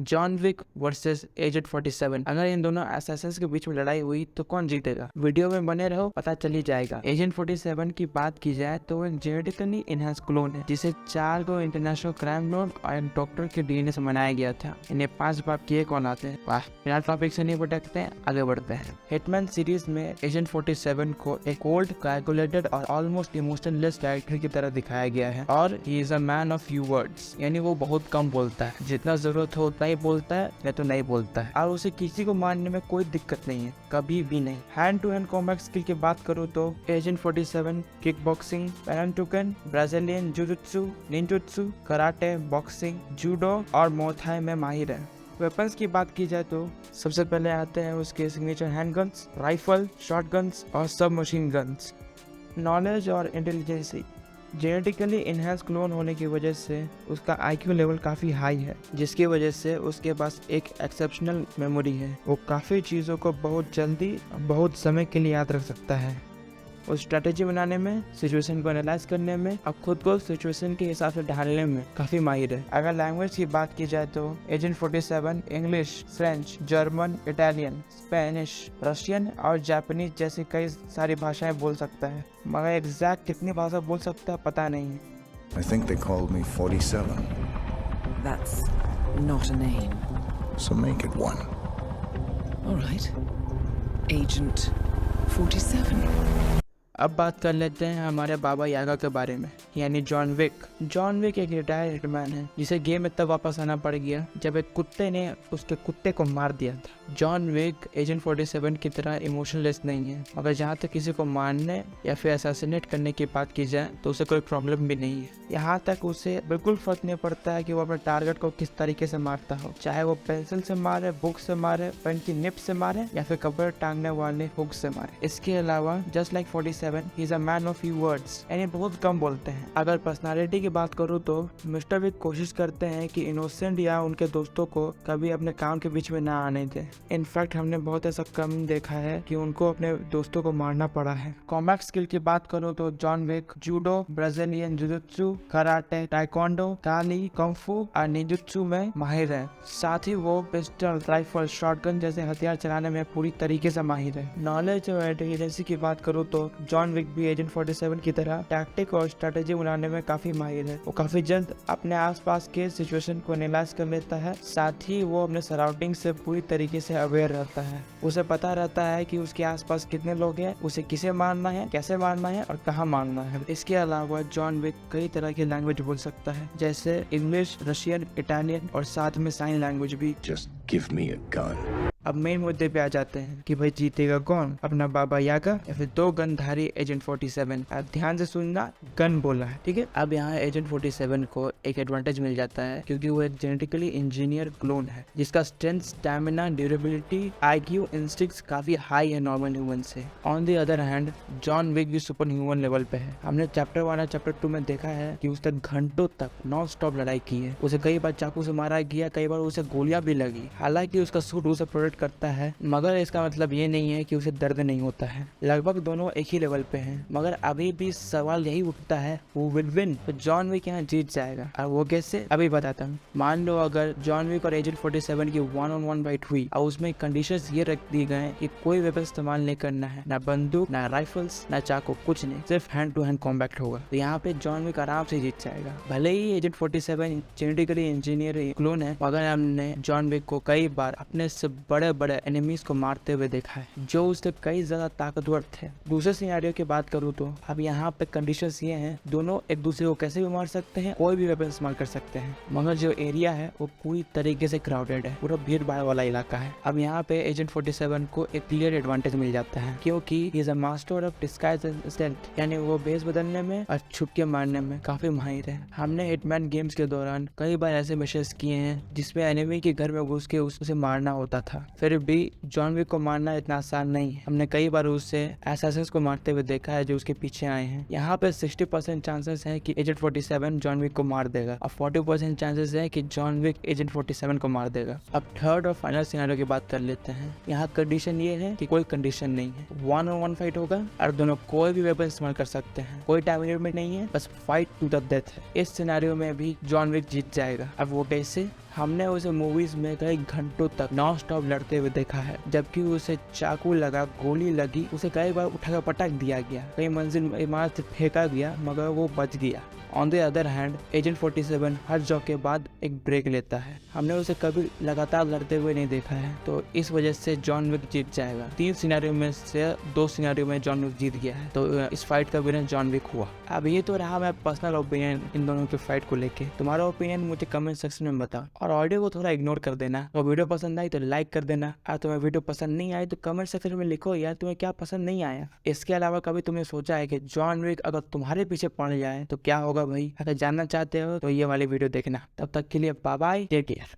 John Wick versus agent 47। अगर इन दोनों Assassin's के बीच में लड़ाई हुई तो कौन जीतेगा? वीडियो में बने रहो, पता चल ही जाएगा। एजेंट 47 की बात की जाए तो एक जेनेटिकली इनहेंस क्लोन है जिसे 4 को इंटरनेशनल क्राइम लॉर्ड और एक डॉक्टर के डीएनए से बनाया गया था। इन्हें 5 बाप किए कौन आते हैं? वाह, बिना टॉपिक से नहीं भटकते हैं, आगे बढ़ते हैं। हिटमैन सीरीज में एजेंट 47 को एक कोल्ड, कैलकुलेटेड और ऑलमोस्ट इमोशनलेस कैरेक्टर की तरह दिखाया गया है और he is a man of few words, यानी वो बहुत कम बोलता है। जितना जरूरत हो उतना ही बोलता है, या तो नहीं बोलता है, और उसे किसी को मारने में कोई दिक्कत नहीं है, कभी भी नहीं। Hand to hand combat skill की बात करूँ तो एजेंट 47 किक बॉक्सिंग, पैरांटुकन, Brazilian jujutsu, ninjutsu, karate, boxing, judo और मोथाई में माहिर है। वेपन्स की बात की जाए तो सबसे पहले आते हैं उसके सिग्नेचर हैंडगन्स, राइफल, शॉटगन्स और सब मशीन गन्स। नॉलेज और इंटेलिजेंसी, जेनेटिकली इनहेंस क्लोन होने की वजह से उसका आईक्यू लेवल काफ़ी हाई है, जिसकी वजह से उसके पास एक एक्सेप्शनल मेमोरी है। वो काफ़ी चीज़ों को बहुत जल्दी, बहुत समय के लिए याद रख सकता है। वो स्ट्रेटेजी बनाने में, सिचुएशन को एनालाइज करने में और खुद को सिचुएशन के हिसाब से ढालने में काफ़ी माहिर है। अगर लैंग्वेज की बात की जाए तो agent 47 English, French, German, Italian, Spanish, Russian और जापानीज जैसी कई सारी भाषाएं बोल सकता है, मगर एग्जैक्ट कितनी भाषा बोल सकता है पता नहीं है। I think they called me 47. That's not a name. So make it one. All right. Agent 47. अब बात कर लेते हैं हमारे बाबा यागा के बारे में, यानी जॉन विक। जॉन विक एक रिटायर्ड हिटमैन है जिसे गेम में तब वापस आना पड़ गया जब एक कुत्ते ने उसके कुत्ते को मार दिया था। जॉन विक एजेंट 47 की तरह इमोशनलेस नहीं है, मगर जहाँ तक किसी को मारने या फिर असैसिनेट करने की बात की जाए तो उसे कोई प्रॉब्लम भी नहीं है। यहाँ तक उसे बिल्कुल फर्क नहीं पड़ता है कि वो अपने टारगेट को किस तरीके से मारता हो, चाहे वो पेंसिल से मारे, बुक से मारे, पेन की निप से मारे या फिर कपड़े टांगने वाले हुक से मारे। इसके अलावा just like 47 he is a man of few words, यानी बहुत कम बोलते हैं। अगर पर्सनालिटी की बात करूँ तो मिस्टर विक कोशिश करते हैं कि इनोसेंट या उनके दोस्तों को कभी अपने काम के बीच में ना आने दे। इनफैक्ट हमने बहुत ऐसा कम देखा है कि उनको अपने दोस्तों को मारना पड़ा है। कॉम्बैट स्किल की बात करूँ तो John Wick judo, Brazilian jujutsu, karate, taekwondo, kali, kung fu और निंजुत्सु में माहिर है। साथ ही वो पिस्टल, राइफल, शॉटगन जैसे हथियार चलाने में पूरी तरीके से माहिर है। नॉलेज और इंटेलिजेंसी की बात करूँ तो जॉन विक भी एजेंट 47 की तरह टैक्टिक और स्ट्रेटेजी बनाने में काफी माहिर है। वो काफी जल्द अपने आसपास के सिचुएशन को एनालाइज कर लेता है, साथ ही वो अपने सराउंडिंग से पूरी तरीके से अवेयर रहता है। उसे पता रहता है कि उसके आसपास कितने लोग हैं, उसे किसे मारना है, कैसे मारना है और कहाँ मारना है। इसके अलावा जॉन विक कई तरह की लैंग्वेज बोल सकता है, जैसे इंग्लिश, रशियन, इटालियन और साथ में साइन लैंग्वेज भी। Just give me a gun. अब मेन मुद्दे पे आ जाते हैं कि भाई जीतेगा कौन, अपना बाबा यागा या फिर दो गनधारी एजेंट 47। अब ध्यान से सुनना, गन बोला है, ठीक है। अब यहाँ एजेंट 47 को एक एडवांटेज मिल जाता है क्योंकि वो एक जेनेटिकली इंजीनियर क्लोन है जिसका strength, stamina, durability, IQ, instincts काफी हाई है नॉर्मल ह्यूमन से। On the other hand John Wick भी सुपर ह्यूमन लेवल पे है। हमने चैप्टर 1 और चैप्टर 2 में देखा है कि उसने घंटों तक नॉन स्टॉप लड़ाई की है। उसे कई बार चाकू से मारा गया, कई बार उसे गोलियां भी लगी। हालांकि उसका सूट उसे प्रोटेक्ट करता है, मगर इसका मतलब ये नहीं है कि उसे दर्द नहीं होता है। लगभग दोनों एक ही लेवल पे हैं, मगर अभी भी सवाल यही उठता है वो विल विन, तो जॉन विक यहाँ जीत जाएगा। और वो कैसे, अभी बताता हूँ। मान लो अगर जॉन विक और एजेंट 47 की 1-on-1 फाइट हुई और उसमें कंडीशंस ये रख दी गए कि कोई वेपन इस्तेमाल नहीं करना है, ना बंदूक, ना राइफल्स, ना चाकू, कुछ नहीं, सिर्फ हैंड टू हैंड कॉम्बैट होगा, तो यहाँ पे जॉन विक आराम से जीत जाएगा। भले ही एजेंट 47 जेनेटिकली इंजीनियर क्लोन है, मगर हमने जॉन विक को कई बार अपने से बड़े बड़े एनिमीज को मारते हुए देखा है जो उससे कई ज्यादा ताकतवर थे। दूसरे सिनेरियो की बात करूँ तो अब यहाँ पे कंडीशंस ये हैं, दोनों एक दूसरे को कैसे भी मार सकते हैं, कोई भी वेपन इस्तेमाल कर सकते हैं, मगर जो एरिया है वो पूरी तरीके से क्राउडेड है, पूरा भीड़ भाड़ वाला इलाका है। अब यहाँ पे एजेंट 47 को एक क्लियर एडवांटेज मिल जाता है क्योंकि he is a master of disguise and stealth, यानी वो बेस बदलने में और छुप के मारने में काफी माहिर है। हमने हिटमैन गेम्स के दौरान कई बार ऐसे मिशंस किए हैं जिसमें एनिमी के घर में घुस के उसे मारना होता था, फिर भी जॉन विक को मारना इतना आसान नहीं है। हमने कई बार उससे असैसिन्स को मारते हुए देखा है जो उसके पीछे आए हैं। यहाँ पे 60% चांसेस है कि एजेंट 47 जॉन विक को मार देगा और 40% चांसेस है कि जॉन विक एजेंट 47 को मार देगा। अब थर्ड और फाइनल सिनेरियो की बात कर लेते हैं। यहाँ कंडीशन ये है कि कोई कंडीशन नहीं है, 1-on-1 फाइट होगा और दोनों कोई भी वेपन इस्तेमाल कर सकते हैं, कोई टाइम लिमिट नहीं है, बस फाइट टू द डेथ है। इस सिनेरियो में भी जॉन विक जीत जाएगा। अब वो कैसे, हमने उसे मूवीज में कई घंटों तक नॉन स्टॉप लड़ते हुए देखा है, जबकि उसे चाकू लगा, गोली लगी, उसे कई बार उठाकर पटक दिया गया, कई मंजिल इमारत से फेंका गया, मगर वो बच गया। On the other hand agent 47 her job के बाद एक ब्रेक लेता है। हमने उसे कभी लगातार लड़ते हुए नहीं देखा है, तो इस वजह से जॉन विक जीत जाएगा। 3 सिनेरियो में से 2 सिनेरियो में जॉन विक जीत गया है, तो इस फाइट का विनर जॉन विक हुआ। अब ये तो रहा मैं पर्सनल ओपिनियन इन दोनों के फाइट को लेके। तुम्हारा ओपिनियन मुझे कमेंट सेक्शन में बताओ, और ऑडियो को थोड़ा इग्नोर कर देना। तो वीडियो पसंद आई तो लाइक कर देना, और तुम्हें वीडियो पसंद नहीं आई तो कमेंट सेक्शन में लिखो यार तुम्हें क्या पसंद नहीं आया। इसके अलावा कभी तुमने सोचा है कि जॉन विक अगर तुम्हारे पीछे पड़ जाए तो क्या होगा भाई? अगर जानना चाहते हो तो ये वाली वीडियो देखना। तब तक के लिए बाय बाय, टेक केयर।